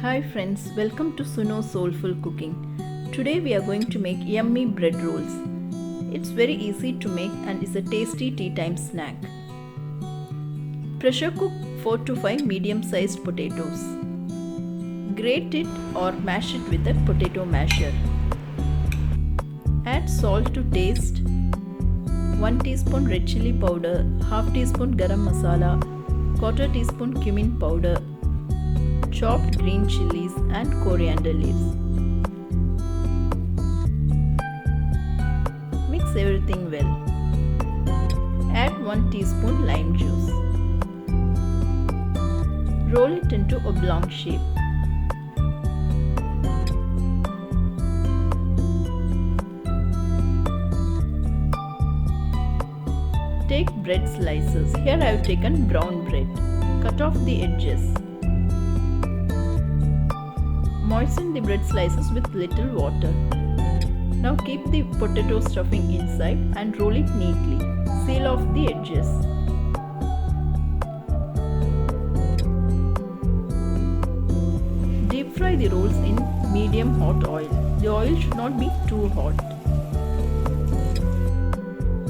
Hi friends, welcome to Suno Soulful Cooking. Today we are going to make yummy bread rolls. It's very easy to make and is a tasty tea time snack. Pressure cook 4 to 5 medium sized potatoes. Grate it or mash it with a potato masher. Add salt to taste, 1 teaspoon red chilli powder, half teaspoon garam masala, quarter teaspoon cumin powder, chopped green chillies and coriander leaves. Mix everything well. Add 1 teaspoon lime juice. Roll it into oblong shape. Take bread slices. Here I have taken brown bread. Cut off the edges. Moisten the bread slices with little water. Now keep the potato stuffing inside and roll it neatly. Seal off the edges. Deep fry the rolls in medium hot oil. The oil should not be too hot.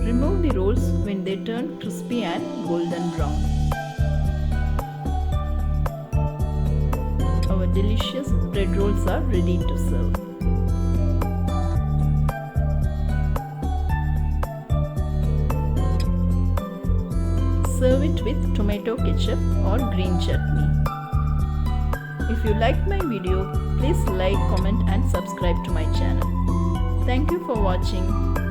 Remove the rolls when they turn crispy and golden brown. Our delicious bread rolls are ready to serve. Serve it with tomato ketchup or green chutney. If you liked my video, please like, comment and subscribe to my channel. Thank you for watching.